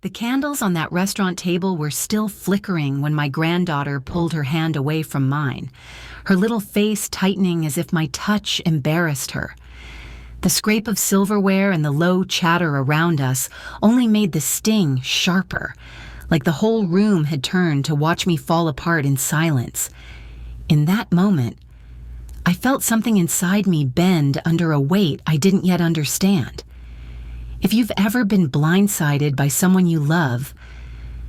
The candles on that restaurant table were still flickering when my granddaughter pulled her hand away from mine, her little face tightening as if my touch embarrassed her. The scrape of silverware and the low chatter around us only made the sting sharper, like the whole room had turned to watch me fall apart in silence. In that moment, I felt something inside me bend under a weight I didn't yet understand. If you've ever been blindsided by someone you love,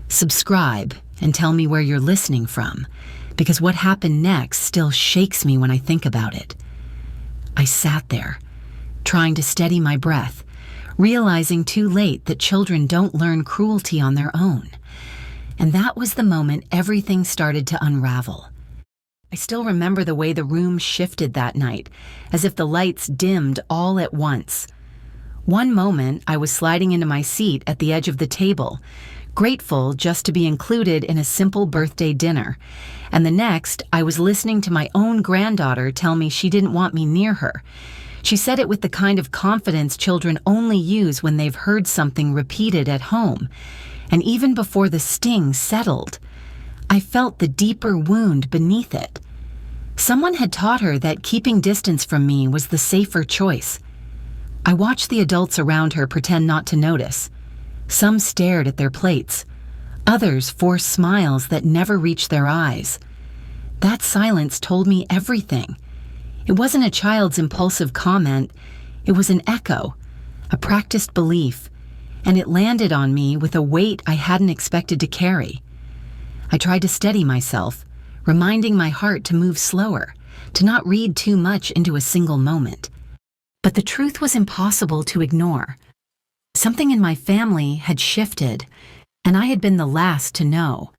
subscribe and tell me where you're listening from, because what happened next still shakes me when I think about it. I sat there, trying to steady my breath, realizing too late that children don't learn cruelty on their own. And that was the moment everything started to unravel. I still remember the way the room shifted that night, as if the lights dimmed all at once. One moment, I was sliding into my seat at the edge of the table, grateful just to be included in a simple birthday dinner, and the next, I was listening to my own granddaughter tell me she didn't want me near her. She said it with the kind of confidence children only use when they've heard something repeated at home, and even before the sting settled, I felt the deeper wound beneath it. Someone had taught her that keeping distance from me was the safer choice. I watched the adults around her pretend not to notice. Some stared at their plates. Others forced smiles that never reached their eyes. That silence told me everything. It wasn't a child's impulsive comment. It was an echo, a practiced belief, and it landed on me with a weight I hadn't expected to carry. I tried to steady myself, reminding my heart to move slower, to not read too much into a single moment. But the truth was impossible to ignore. Something in my family had shifted, and I had been the last to know.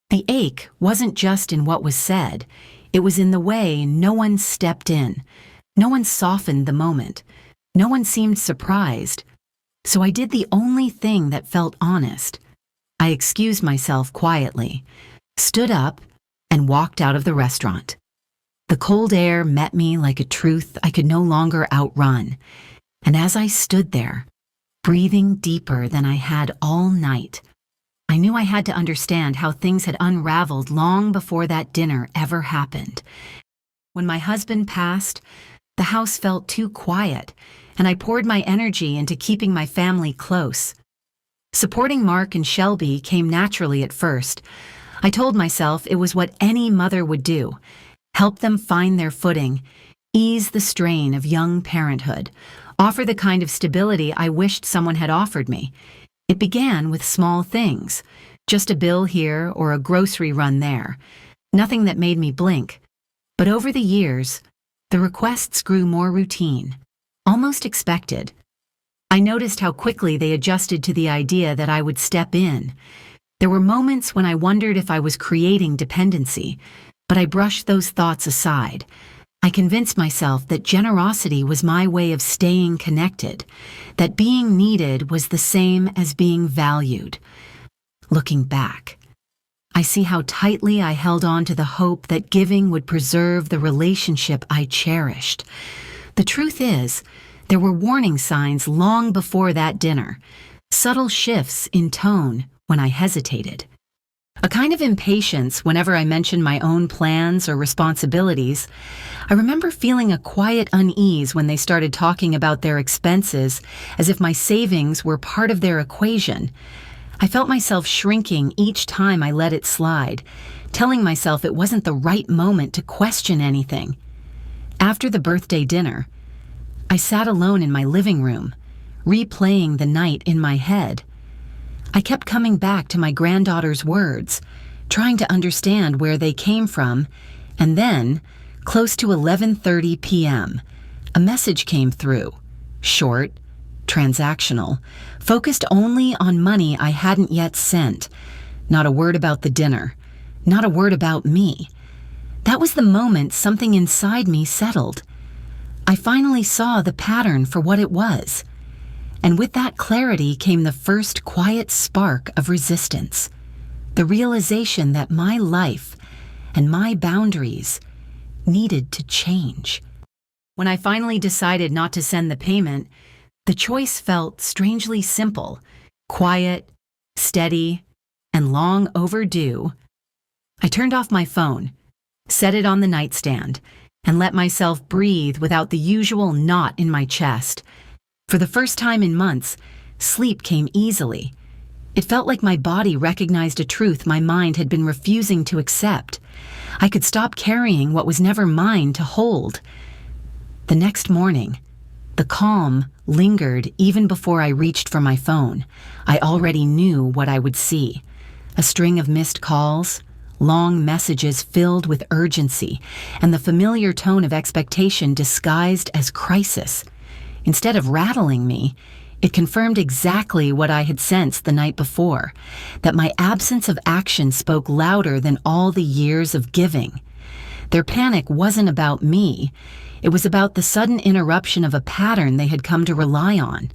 The ache wasn't just in what was said, it was in the way no one stepped in. No one softened the moment. No one seemed surprised. So I did the only thing that felt honest. I excused myself quietly, stood up, and walked out of the restaurant. The cold air met me like a truth I could no longer outrun, and as I stood there, breathing deeper than I had all night, I knew I had to understand how things had unraveled long before that dinner ever happened. When my husband passed, the house felt too quiet, and I poured my energy into keeping my family close. Supporting Mark and Shelby came naturally at first. I told myself it was what any mother would do. Help them find their footing, ease the strain of young parenthood, offer the kind of stability I wished someone had offered me. It began with small things, just a bill here or a grocery run there, nothing that made me blink. But over the years, the requests grew more routine, almost expected. I noticed how quickly they adjusted to the idea that I would step in. There were moments when I wondered if I was creating dependency, but I brushed those thoughts aside. I convinced myself that generosity was my way of staying connected, that being needed was the same as being valued. Looking back, I see how tightly I held on to the hope that giving would preserve the relationship I cherished. The truth is, there were warning signs long before that dinner, subtle shifts in tone when I hesitated. A kind of impatience whenever I mentioned my own plans or responsibilities. I remember feeling a quiet unease when they started talking about their expenses as if my savings were part of their equation. I felt myself shrinking each time I let it slide, telling myself it wasn't the right moment to question anything. After the birthday dinner, I sat alone in my living room, replaying the night in my head. I kept coming back to my granddaughter's words, trying to understand where they came from, and then, close to 11:30 p.m., a message came through, short, transactional, focused only on money I hadn't yet sent. Not a word about the dinner, not a word about me. That was the moment something inside me settled. I finally saw the pattern for what it was. And with that clarity came the first quiet spark of resistance, the realization that my life and my boundaries needed to change. When I finally decided not to send the payment, the choice felt strangely simple, quiet, steady, and long overdue, I turned off my phone, set it on the nightstand, and let myself breathe without the usual knot in my chest. For the first time in months, sleep came easily. It felt like my body recognized a truth my mind had been refusing to accept. I could stop carrying what was never mine to hold. The next morning, the calm lingered even before I reached for my phone. I already knew what I would see. A string of missed calls, long messages filled with urgency, and the familiar tone of expectation disguised as crisis. Instead of rattling me, it confirmed exactly what I had sensed the night before, that my absence of action spoke louder than all the years of giving. Their panic wasn't about me. It was about the sudden interruption of a pattern they had come to rely on.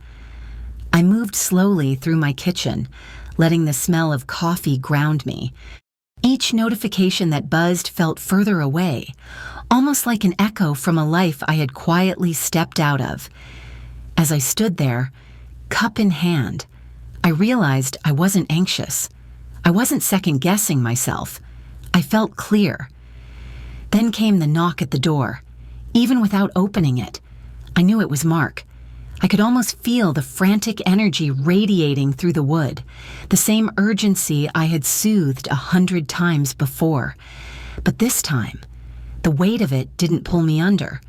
I moved slowly through my kitchen, letting the smell of coffee ground me. Each notification that buzzed felt further away, almost like an echo from a life I had quietly stepped out of. As I stood there, cup in hand, I realized I wasn't anxious. I wasn't second-guessing myself. I felt clear. Then came the knock at the door. Even without opening it, I knew it was Mark. I could almost feel the frantic energy radiating through the wood, the same urgency I had soothed 100 times before. But this time, the weight of it didn't pull me under.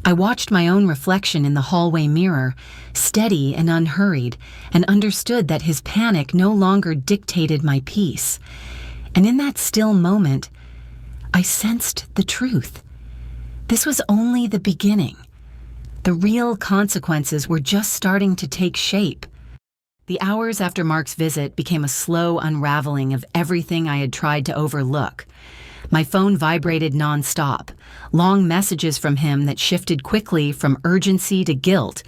I watched my own reflection in the hallway mirror, steady and unhurried, and understood that his panic no longer dictated my peace. And in that still moment, I sensed the truth. This was only the beginning. The real consequences were just starting to take shape. The hours after Mark's visit became a slow unraveling of everything I had tried to overlook. My phone vibrated nonstop, long messages from him that shifted quickly from urgency to guilt,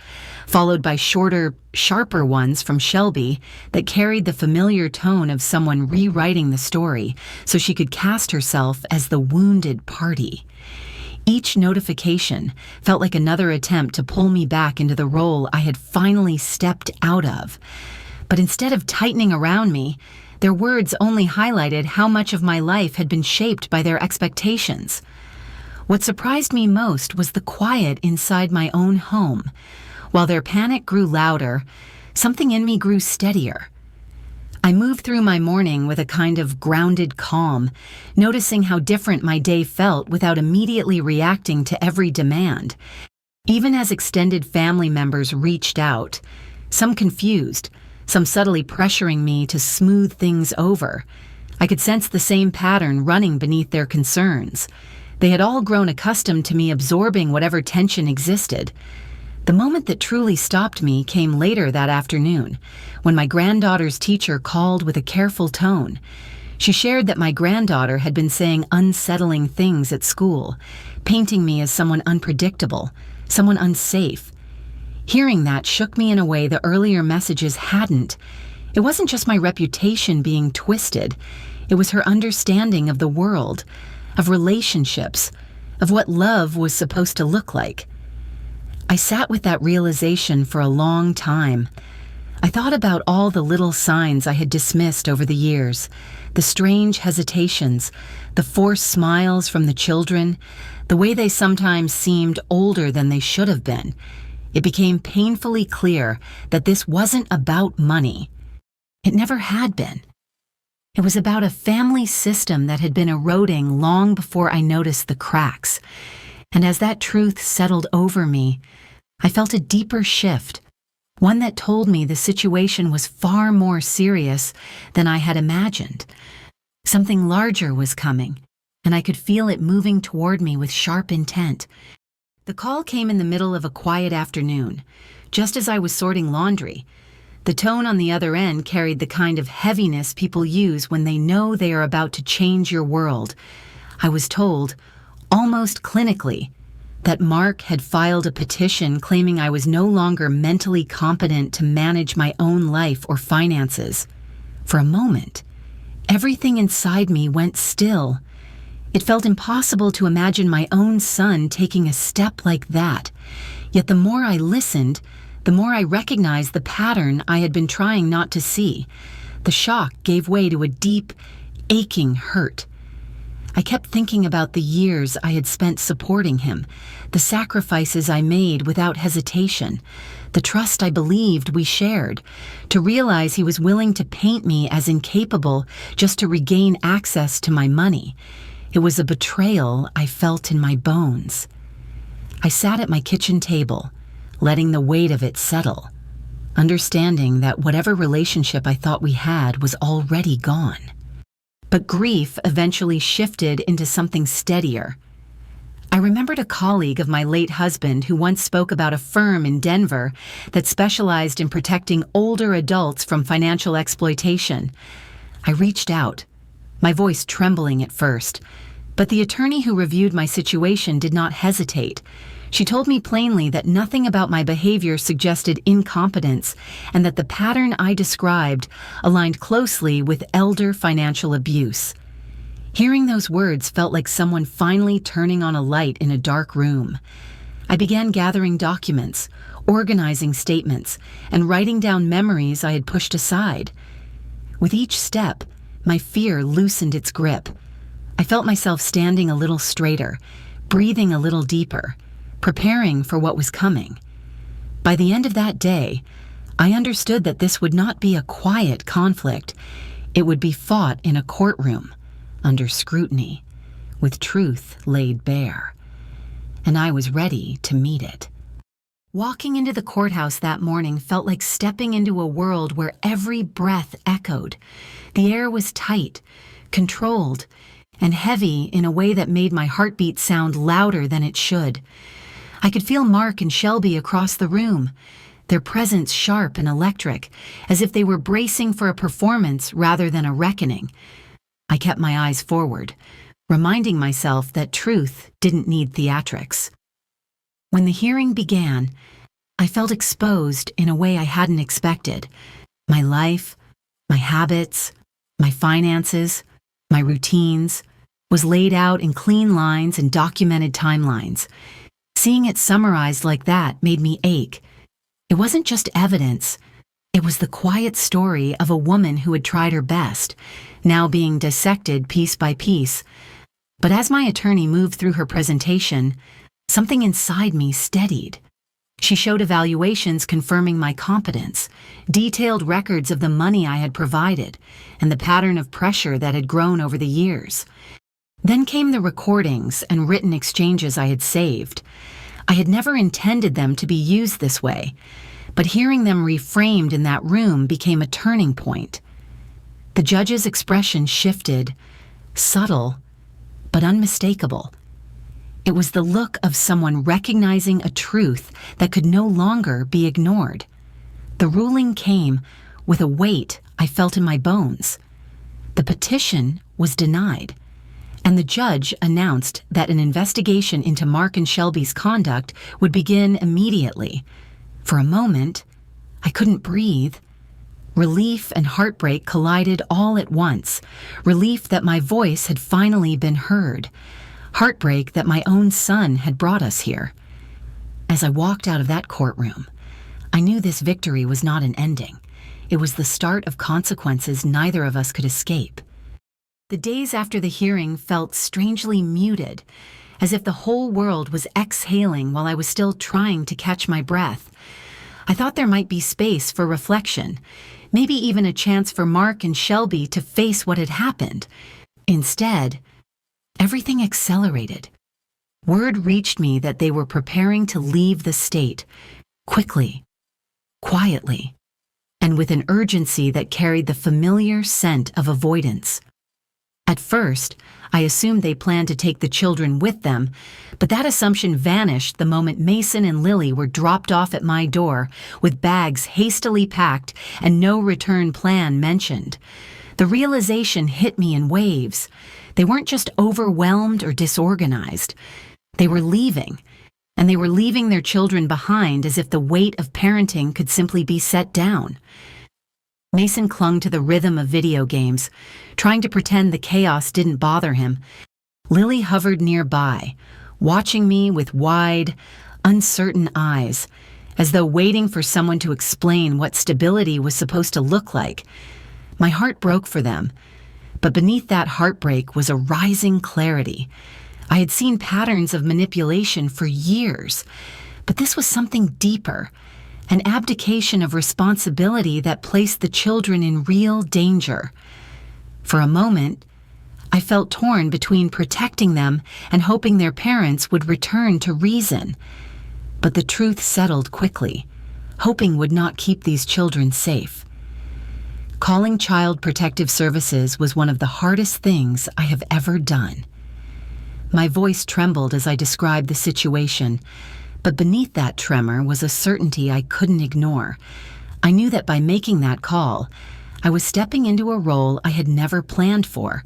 followed by shorter, sharper ones from Shelby that carried the familiar tone of someone rewriting the story so she could cast herself as the wounded party. Each notification felt like another attempt to pull me back into the role I had finally stepped out of. But instead of tightening around me, their words only highlighted how much of my life had been shaped by their expectations. What surprised me most was the quiet inside my own home. While their panic grew louder, something in me grew steadier. I moved through my morning with a kind of grounded calm, noticing how different my day felt without immediately reacting to every demand. Even as extended family members reached out, some confused, some subtly pressuring me to smooth things over, I could sense the same pattern running beneath their concerns. They had all grown accustomed to me absorbing whatever tension existed. The moment that truly stopped me came later that afternoon, when my granddaughter's teacher called with a careful tone. She shared that my granddaughter had been saying unsettling things at school, painting me as someone unpredictable, someone unsafe. Hearing that shook me in a way the earlier messages hadn't. It wasn't just my reputation being twisted. It was her understanding of the world, of relationships, of what love was supposed to look like. I sat with that realization for a long time. I thought about all the little signs I had dismissed over the years, the strange hesitations, the forced smiles from the children, the way they sometimes seemed older than they should have been. It became painfully clear that this wasn't about money. It never had been. It was about a family system that had been eroding long before I noticed the cracks. And as that truth settled over me, I felt a deeper shift, one that told me the situation was far more serious than I had imagined. Something larger was coming, and I could feel it moving toward me with sharp intent. The call came in the middle of a quiet afternoon, just as I was sorting laundry. The tone on the other end carried the kind of heaviness people use when they know they are about to change your world. I was told, almost clinically, that Mark had filed a petition claiming I was no longer mentally competent to manage my own life or finances. For a moment, everything inside me went still. It felt impossible to imagine my own son taking a step like that. Yet the more I listened, the more I recognized the pattern I had been trying not to see. The shock gave way to a deep, aching hurt. I kept thinking about the years I had spent supporting him, the sacrifices I made without hesitation, the trust I believed we shared, to realize he was willing to paint me as incapable just to regain access to my money. It was a betrayal I felt in my bones. I sat at my kitchen table, letting the weight of it settle, understanding that whatever relationship I thought we had was already gone. But grief eventually shifted into something steadier. I remembered a colleague of my late husband who once spoke about a firm in Denver that specialized in protecting older adults from financial exploitation. I reached out, my voice trembling at first, but the attorney who reviewed my situation did not hesitate. She told me plainly that nothing about my behavior suggested incompetence and that the pattern I described aligned closely with elder financial abuse. Hearing those words felt like someone finally turning on a light in a dark room. I began gathering documents, organizing statements, and writing down memories I had pushed aside. With each step, my fear loosened its grip. I felt myself standing a little straighter, breathing a little deeper, preparing for what was coming. By the end of that day, I understood that this would not be a quiet conflict. It would be fought in a courtroom, under scrutiny, with truth laid bare. And I was ready to meet it. Walking into the courthouse that morning felt like stepping into a world where every breath echoed. The air was tight, controlled, and heavy in a way that made my heartbeat sound louder than it should. I could feel Mark and Shelby across the room, their presence sharp and electric, as if they were bracing for a performance rather than a reckoning. I kept my eyes forward, reminding myself that truth didn't need theatrics. When the hearing began, I felt exposed in a way I hadn't expected. My life, my habits, my finances, my routines was laid out in clean lines and documented timelines. Seeing it summarized like that made me ache. It wasn't just evidence. It was the quiet story of a woman who had tried her best, now being dissected piece by piece. But as my attorney moved through her presentation, something inside me steadied. She showed evaluations confirming my competence, detailed records of the money I had provided, and the pattern of pressure that had grown over the years. Then came the recordings and written exchanges I had saved. I had never intended them to be used this way, but hearing them reframed in that room became a turning point. The judge's expression shifted, subtle, but unmistakable. It was the look of someone recognizing a truth that could no longer be ignored. The ruling came with a weight I felt in my bones. The petition was denied, and the judge announced that an investigation into Mark and Shelby's conduct would begin immediately. For a moment, I couldn't breathe. Relief and heartbreak collided all at once. Relief that my voice had finally been heard. Heartbreak that my own son had brought us here. As I walked out of that courtroom, I knew this victory was not an ending. It was the start of consequences neither of us could escape. The days after the hearing felt strangely muted, as if the whole world was exhaling while I was still trying to catch my breath. I thought there might be space for reflection, maybe even a chance for Mark and Shelby to face what had happened. Instead, everything accelerated. Word reached me that they were preparing to leave the state, quickly, quietly, and with an urgency that carried the familiar scent of avoidance. At first, I assumed they planned to take the children with them, but that assumption vanished the moment Mason and Lily were dropped off at my door with bags hastily packed and no return plan mentioned. The realization hit me in waves. They weren't just overwhelmed or disorganized. They were leaving, and they were leaving their children behind as if the weight of parenting could simply be set down. Mason clung to the rhythm of video games, trying to pretend the chaos didn't bother him. Lily hovered nearby, watching me with wide, uncertain eyes, as though waiting for someone to explain what stability was supposed to look like. My heart broke for them, but beneath that heartbreak was a rising clarity. I had seen patterns of manipulation for years, but this was something deeper, an abdication of responsibility that placed the children in real danger. For a moment, I felt torn between protecting them and hoping their parents would return to reason. But the truth settled quickly. Hoping would not keep these children safe. Calling Child Protective Services was one of the hardest things I have ever done. My voice trembled as I described the situation, but beneath that tremor was a certainty I couldn't ignore. I knew that by making that call, I was stepping into a role I had never planned for,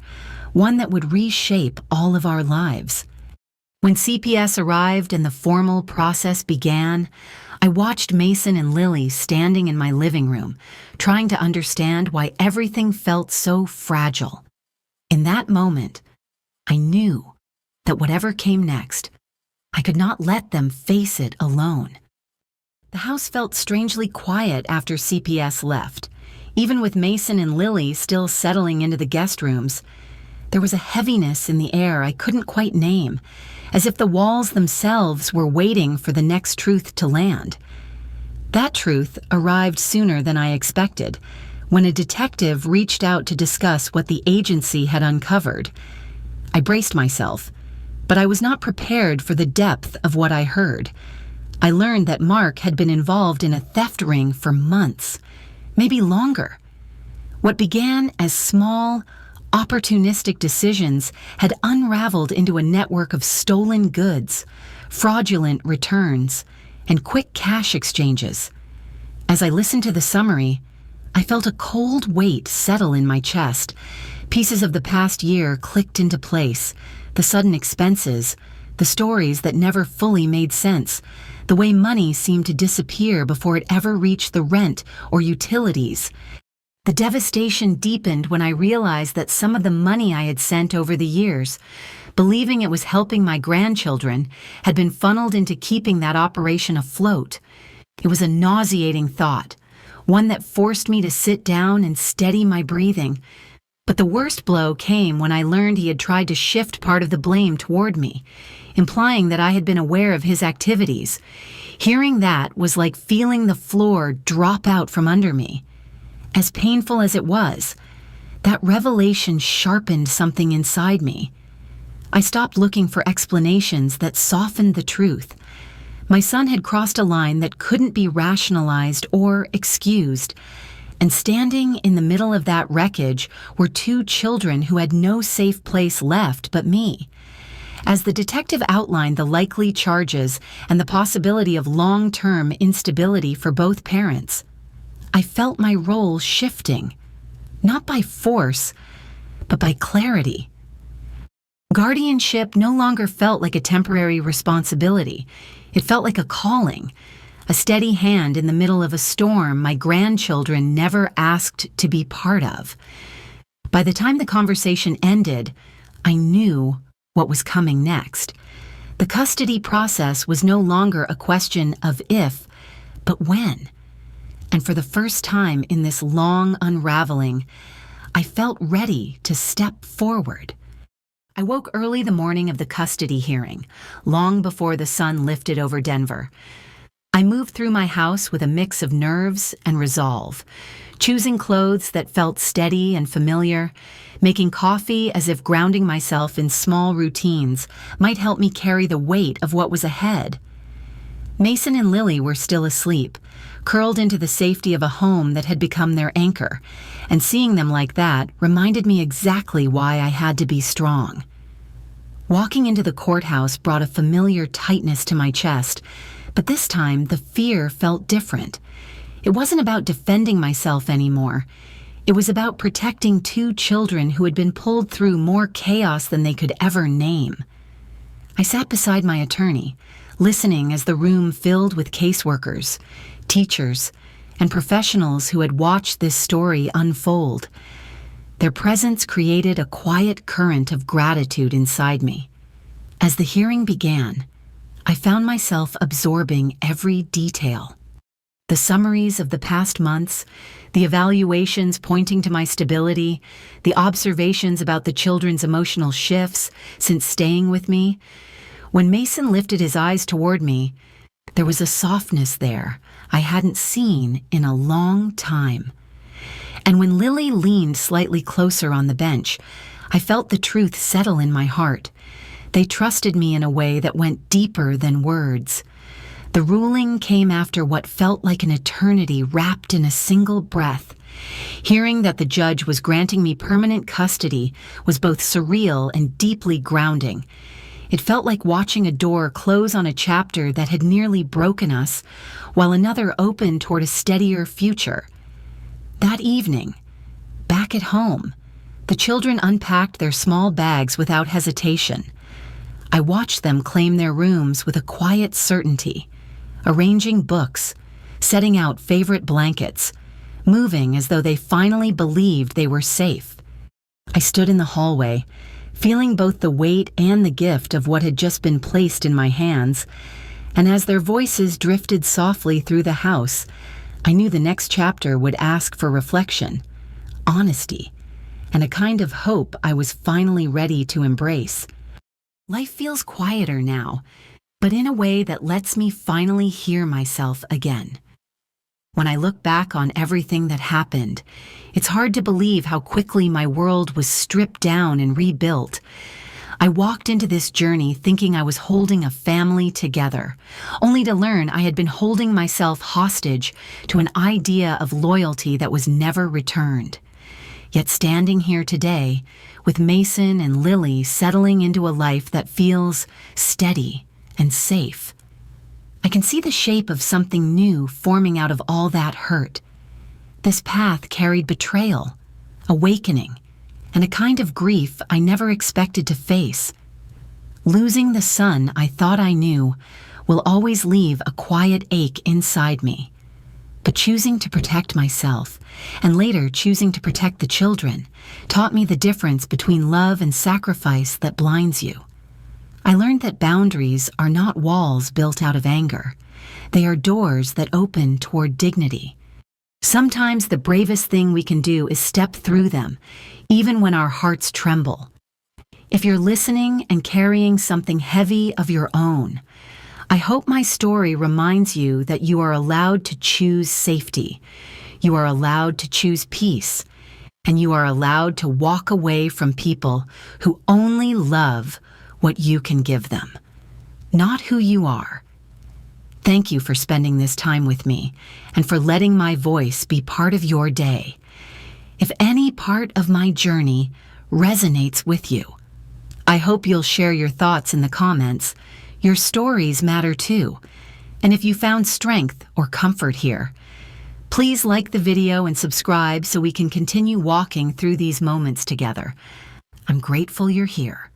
one that would reshape all of our lives. When CPS arrived and the formal process began, I watched Mason and Lily standing in my living room, trying to understand why everything felt so fragile. In that moment, I knew that whatever came next, I could not let them face it alone. The house felt strangely quiet after CPS left. Even with Mason and Lily still settling into the guest rooms, there was a heaviness in the air I couldn't quite name, as if the walls themselves were waiting for the next truth to land. That truth arrived sooner than I expected, when a detective reached out to discuss what the agency had uncovered. I braced myself, but I was not prepared for the depth of what I heard. I learned that Mark had been involved in a theft ring for months, maybe longer. What began as small, opportunistic decisions had unraveled into a network of stolen goods, fraudulent returns, and quick cash exchanges. As I listened to the summary, I felt a cold weight settle in my chest. Pieces of the past year clicked into place, the sudden expenses, the stories that never fully made sense, the way money seemed to disappear before it ever reached the rent or utilities. The devastation deepened when I realized that some of the money I had sent over the years, believing it was helping my grandchildren, had been funneled into keeping that operation afloat. It was a nauseating thought, one that forced me to sit down and steady my breathing. But the worst blow came when I learned he had tried to shift part of the blame toward me, implying that I had been aware of his activities. Hearing that was like feeling the floor drop out from under me. As painful as it was, that revelation sharpened something inside me. I stopped looking for explanations that softened the truth. My son had crossed a line that couldn't be rationalized or excused, and standing in the middle of that wreckage were two children who had no safe place left but me. As the detective outlined the likely charges and the possibility of long-term instability for both parents, I felt my role shifting, not by force, but by clarity. Guardianship no longer felt like a temporary responsibility. It felt like a calling, a steady hand in the middle of a storm my grandchildren never asked to be part of. By the time the conversation ended, I knew what was coming next. The custody process was no longer a question of if, but when. And for the first time in this long unraveling, I felt ready to step forward. I woke early the morning of the custody hearing, long before the sun lifted over Denver. I moved through my house with a mix of nerves and resolve, choosing clothes that felt steady and familiar, making coffee as if grounding myself in small routines might help me carry the weight of what was ahead. Mason and Lily were still asleep, curled into the safety of a home that had become their anchor, and seeing them like that reminded me exactly why I had to be strong. Walking into the courthouse brought a familiar tightness to my chest, but this time the fear felt different. It wasn't about defending myself anymore. It was about protecting two children who had been pulled through more chaos than they could ever name. I sat beside my attorney, listening as the room filled with caseworkers, teachers, and professionals who had watched this story unfold. Their presence created a quiet current of gratitude inside me. As the hearing began, I found myself absorbing every detail. The summaries of the past months, the evaluations pointing to my stability, the observations about the children's emotional shifts since staying with me. When Mason lifted his eyes toward me, there was a softness there I hadn't seen in a long time. And when Lily leaned slightly closer on the bench, I felt the truth settle in my heart. They trusted me in a way that went deeper than words. The ruling came after what felt like an eternity wrapped in a single breath. Hearing that the judge was granting me permanent custody was both surreal and deeply grounding. It felt like watching a door close on a chapter that had nearly broken us, while another opened toward a steadier future. That evening, back at home, the children unpacked their small bags without hesitation. I watched them claim their rooms with a quiet certainty, arranging books, setting out favorite blankets, moving as though they finally believed they were safe. I stood in the hallway, feeling both the weight and the gift of what had just been placed in my hands, and as their voices drifted softly through the house, I knew the next chapter would ask for reflection, honesty, and a kind of hope I was finally ready to embrace. Life feels quieter now, but in a way that lets me finally hear myself again. When I look back on everything that happened, it's hard to believe how quickly my world was stripped down and rebuilt. I walked into this journey thinking I was holding a family together, only to learn I had been holding myself hostage to an idea of loyalty that was never returned. Yet standing here today, with Mason and Lily settling into a life that feels steady and safe, I can see the shape of something new forming out of all that hurt. This path carried betrayal, awakening, and a kind of grief I never expected to face. Losing the son I thought I knew will always leave a quiet ache inside me. But choosing to protect myself, and later choosing to protect the children, taught me the difference between love and sacrifice that blinds you. I learned that boundaries are not walls built out of anger. They are doors that open toward dignity. Sometimes the bravest thing we can do is step through them, even when our hearts tremble. If you're listening and carrying something heavy of your own, I hope my story reminds you that you are allowed to choose safety, you are allowed to choose peace, and you are allowed to walk away from people who only love what you can give them, not who you are. Thank you for spending this time with me and for letting my voice be part of your day. If any part of my journey resonates with you, I hope you'll share your thoughts in the comments. Your stories matter too. And if you found strength or comfort here, please like the video and subscribe so we can continue walking through these moments together. I'm grateful you're here.